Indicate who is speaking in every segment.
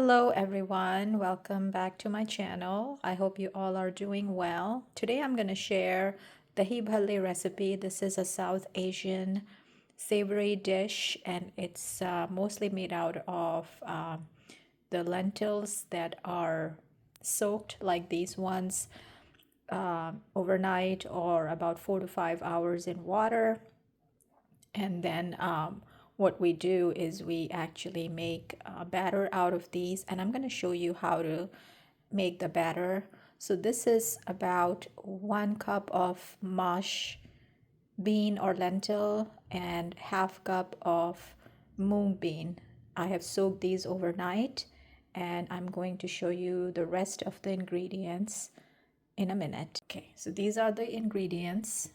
Speaker 1: Hello everyone, welcome back to my channel. I hope you all are doing well. Today I'm going to share Dahi bhallay recipe. This is a South Asian savory dish and it's mostly made out of the lentils that are soaked like these ones overnight or about 4 to 5 hours in water. And then what we do is we actually make a batter out of these, and I'm going to show you how to make the batter. So this is about 1 cup of mash bean or lentil and half cup of mung bean. I have soaked these overnight and I'm going to show you the rest of the ingredients in a minute. Okay, so these are the ingredients.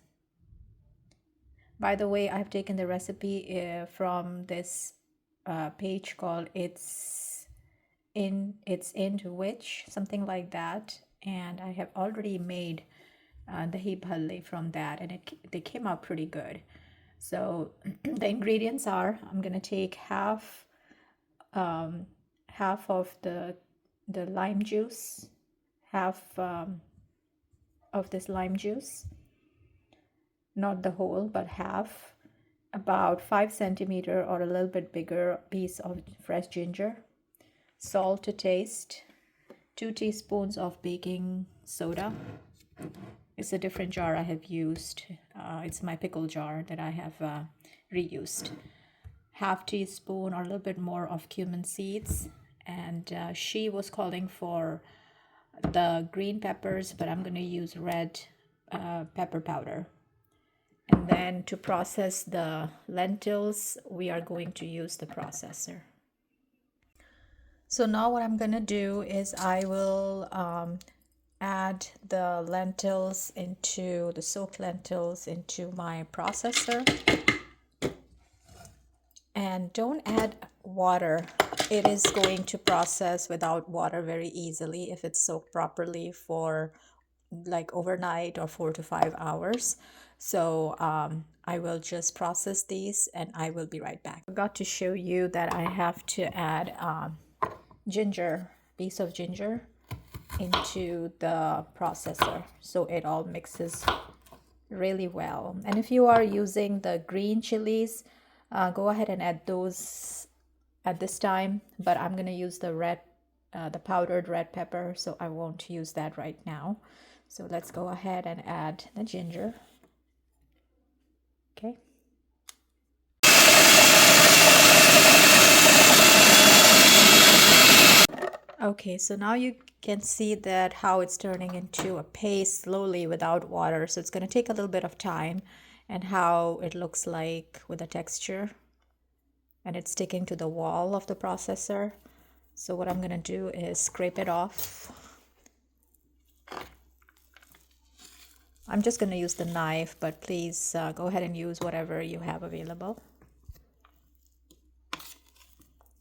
Speaker 1: By the way, I've taken the recipe from this page called It's Into Which, something like that. And I have already made Dahi bhallay from that, and they came out pretty good. So the ingredients are, I'm gonna take half of the lime juice, half of this lime juice. Not the whole, but half, about 5 centimeter or a little bit bigger piece of fresh ginger, salt to taste, 2 teaspoons of baking soda. It's a different jar I have used. It's my pickle jar that I have reused. Half teaspoon or a little bit more of cumin seeds. And she was calling for the green peppers, but I'm going to use red pepper powder. And then to process the lentils, we are going to use the processor. So now what I'm going to do is I will add the lentils into the soaked lentils into my processor. And don't add water. It is going to process without water very easily if it's soaked properly for like overnight or 4 to 5 hours. So I will just process these and I will be right back. I forgot to show you that I have to add piece of ginger into the processor so it all mixes really well. And if you are using the green chilies, go ahead and add those at this time, but I'm going to use the powdered red pepper, so I won't use that right now. So let's go ahead and add the ginger. Okay. Okay, so now you can see that how it's turning into a paste slowly without water. So it's going to take a little bit of time, and how it looks like with the texture. And it's sticking to the wall of the processor. So what I'm going to do is scrape it off. I'm just going to use the knife, but please go ahead and use whatever you have available.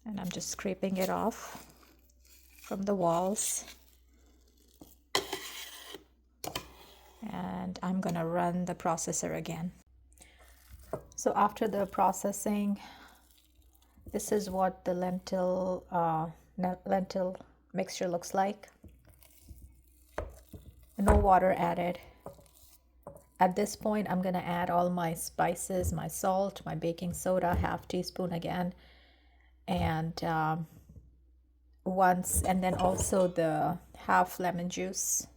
Speaker 1: And I'm just scraping it off from the walls. And I'm going to run the processor again. So after the processing, this is what the lentil mixture looks like. No water added. At this point, I'm going to add all my spices, my salt, my baking soda, half teaspoon again, and then also the half lemon juice,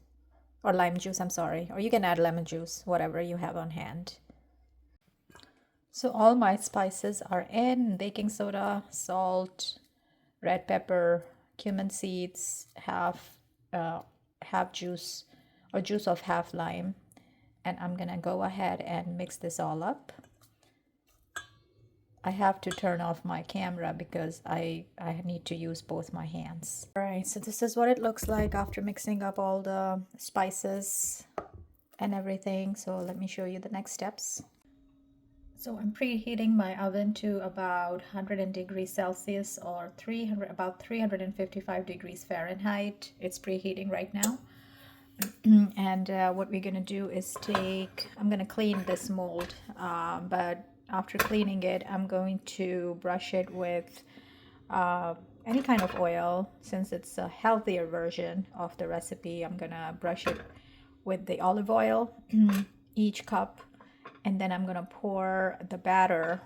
Speaker 1: or lime juice, I'm sorry, or you can add lemon juice, whatever you have on hand. So all my spices are in: baking soda, salt, red pepper, cumin seeds, half juice or juice of half lime. And I'm gonna go ahead and mix this all up. I have to turn off my camera because I need to use both my hands. All right, so this is what it looks like after mixing up all the spices and everything. So let me show you the next steps. So I'm preheating my oven to about 100 degrees Celsius or about 355 degrees Fahrenheit. It's preheating right now. And what we're going to do is I'm going to clean this mold, but after cleaning it, I'm going to brush it with any kind of oil. Since it's a healthier version of the recipe, I'm gonna brush it with the olive oil, each cup, and then I'm gonna pour the batter,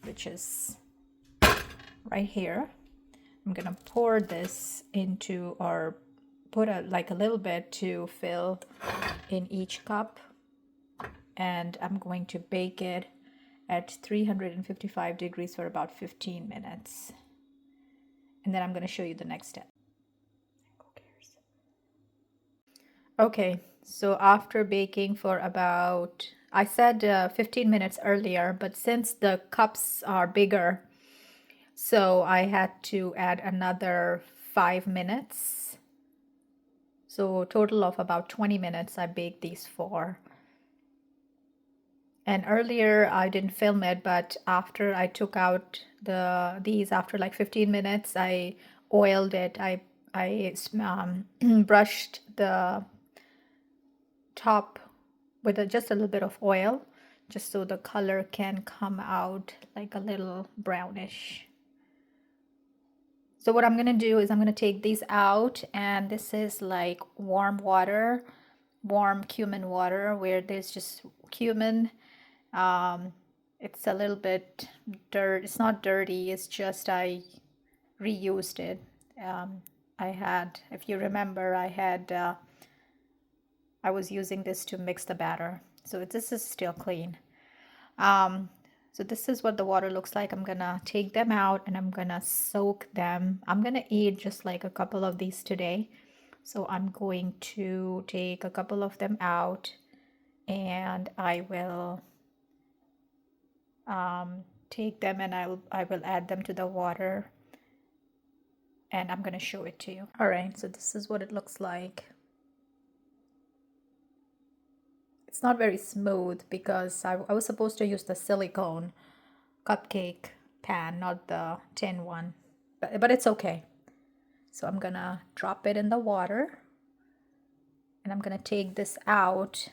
Speaker 1: which is right here. I'm gonna pour this into, or put like a little bit to fill in each cup, and I'm going to bake it at 355 degrees for about 15 minutes. And then I'm going to show you the next step. Okay, so after baking for about, I said 15 minutes earlier, but since the cups are bigger, so I had to add another 5 minutes. So a total of about 20 minutes I baked these for. And earlier I didn't film it, but after I took out these after like 15 minutes, I oiled it. I brushed the top with just a little bit of oil, just so the color can come out like a little brownish. So what I'm gonna do is I'm gonna take these out, and this is like warm water, warm cumin water, where there's just cumin. It's a little bit dirt. It's not dirty. It's just I reused it. I had, if you remember, I was using this to mix the batter. So this is still clean. So this is what the water looks like. I'm gonna take them out and I'm gonna soak them. I'm gonna eat just like a couple of these today. So I'm going to take a couple of them out, and I will take them and I will add them to the water, and I'm gonna show it to you. All right, so this is what it looks like. It's not very smooth because I was supposed to use the silicone cupcake pan, not the tin one, but it's okay. So I'm gonna drop it in the water, and I'm gonna take this out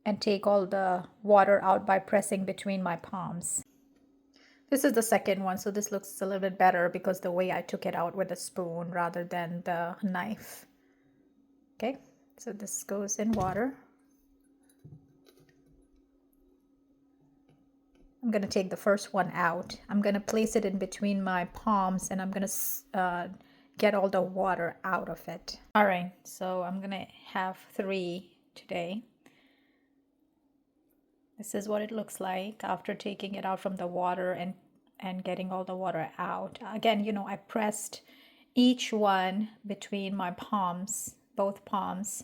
Speaker 1: and take all the water out by pressing between my palms. This is the second one, so this looks a little bit better because the way I took it out with a spoon rather than the knife. Okay, so this goes in water. I'm gonna take the first one out. I'm gonna place it in between my palms, and I'm gonna get all the water out of it. All right, so I'm gonna have 3 today. This is what it looks like after taking it out from the water and getting all the water out. Again, you know, I pressed each one between my palms, both palms,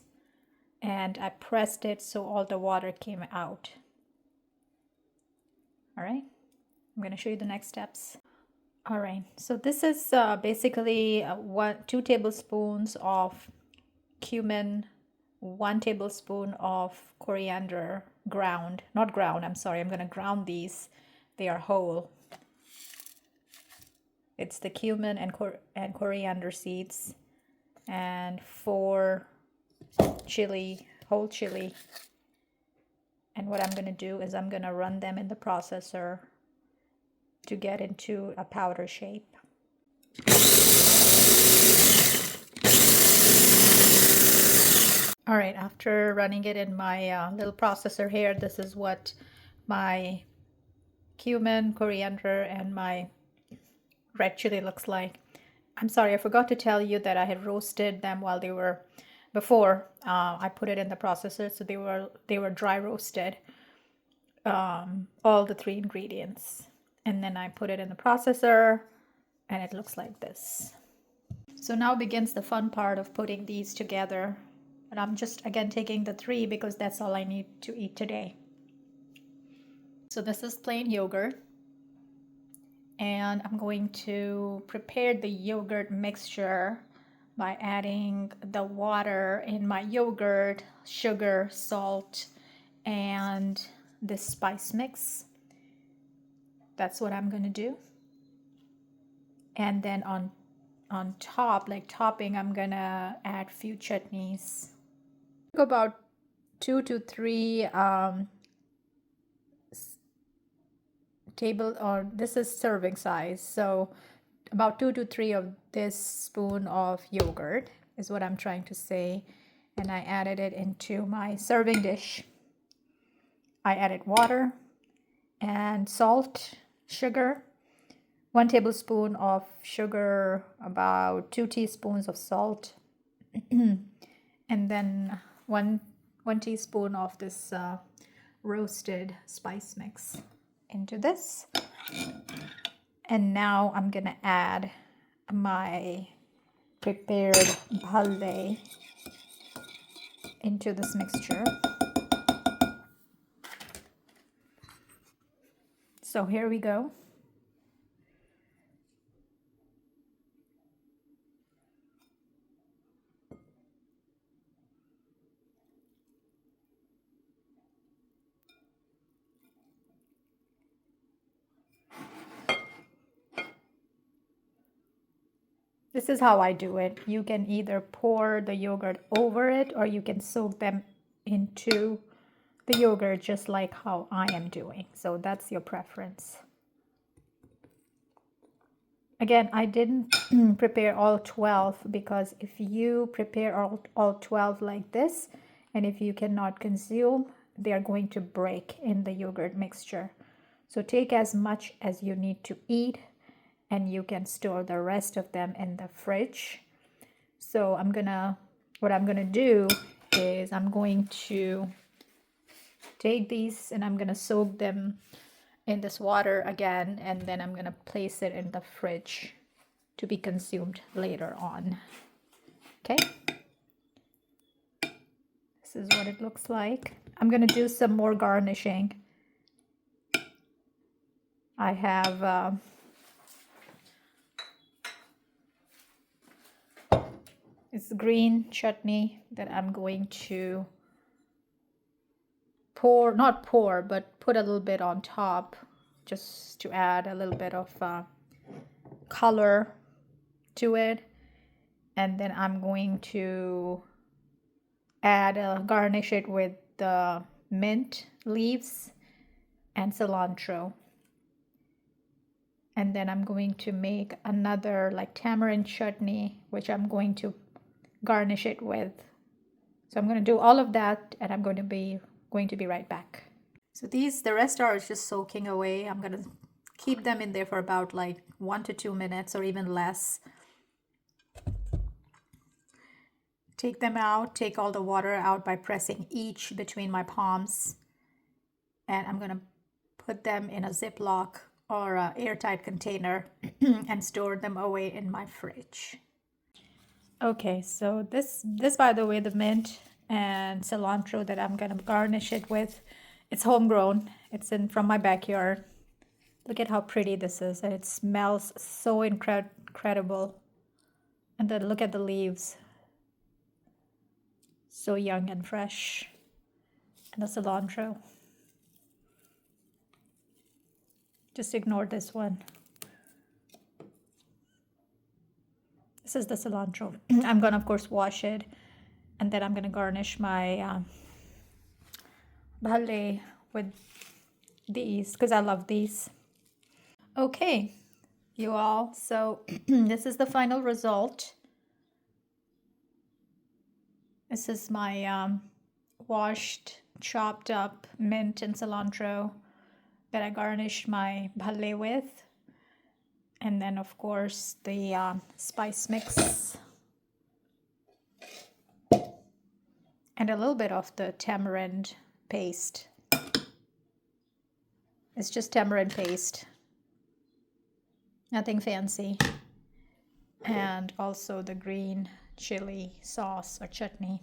Speaker 1: and I pressed it so all the water came out. All right, I'm going to show you the next steps. All right, so this is basically 2 tablespoons of cumin, 1 tablespoon of coriander, ground, not ground, I'm sorry, I'm going to ground these. They are whole. It's the cumin and coriander seeds, and 4 chili, whole chili. And what I'm going to do is I'm going to run them in the processor to get into a powder shape. All right, after running it in my little processor here, this is what my cumin, coriander, and my red chili looks like. I'm sorry, I forgot to tell you that I had roasted them while they were, before I put it in the processor, so they were dry roasted, all the 3 ingredients. And then I put it in the processor, and it looks like this. So now begins the fun part of putting these together. And I'm just, again, taking the 3 because that's all I need to eat today. So this is plain yogurt. And I'm going to prepare the yogurt mixture by adding the water in my yogurt, sugar, salt, and this spice mix. That's what I'm going to do. And then on top, like topping, I'm going to add a few chutneys. About 2 to 3 this is serving size, so about 2 to 3 of this spoon of yogurt is what I'm trying to say. And I added it into my serving dish. I added water and salt, sugar, 1 tablespoon of sugar, about 2 teaspoons of salt, and then one teaspoon of this roasted spice mix into this. And now I'm gonna add my prepared bhallay into this mixture. So here we go. This is how I do it. You can either pour the yogurt over it, or you can soak them into the yogurt just like how I am doing. So that's your preference. Again, I didn't prepare all 12 because if you prepare all 12 like this, and if you cannot consume, they are going to break in the yogurt mixture. So take as much as you need to eat, and you can store the rest of them in the fridge. So what I'm gonna do is I'm going to take these and I'm gonna soak them in this water again, and then I'm gonna place it in the fridge to be consumed later on. Okay, this is what it looks like. I'm gonna do some more garnishing. I have it's green chutney that I'm going to not pour, but put a little bit on top just to add a little bit of color to it. And then I'm going to garnish it with the mint leaves and cilantro. And then I'm going to make another like tamarind chutney, which I'm going to garnish it with. So I'm going to do all of that, and I'm going to be right back. So the rest are just soaking away. I'm going to keep them in there for about like 1 to 2 minutes or even less. Take them out, take all the water out by pressing each between my palms. And I'm going to put them in a Ziploc or an airtight container and store them away in my fridge. Okay, so this by the way, the mint and cilantro that I'm gonna garnish it with, it's homegrown. It's from my backyard. Look at how pretty this is, and it smells so incredible. And then look at the leaves, so young and fresh. And the cilantro. Just ignore this one. This is the cilantro. I'm gonna of course wash it, and then I'm gonna garnish my bhallay with these because I love these. Okay, you all, so this is the final result. This is my washed, chopped up mint and cilantro that I garnished my bhallay with. And then, of course, the spice mix. And a little bit of the tamarind paste. It's just tamarind paste. Nothing fancy. And also the green chili sauce or chutney.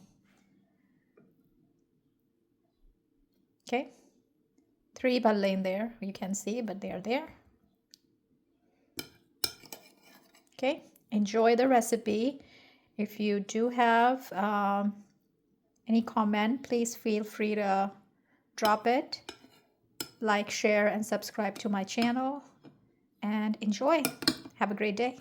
Speaker 1: Okay. 3 bhallay in there. You can see, but they are there. Okay, enjoy the recipe. If you do have any comment, please feel free to drop it. Like, share, and subscribe to my channel. And enjoy. Have a great day.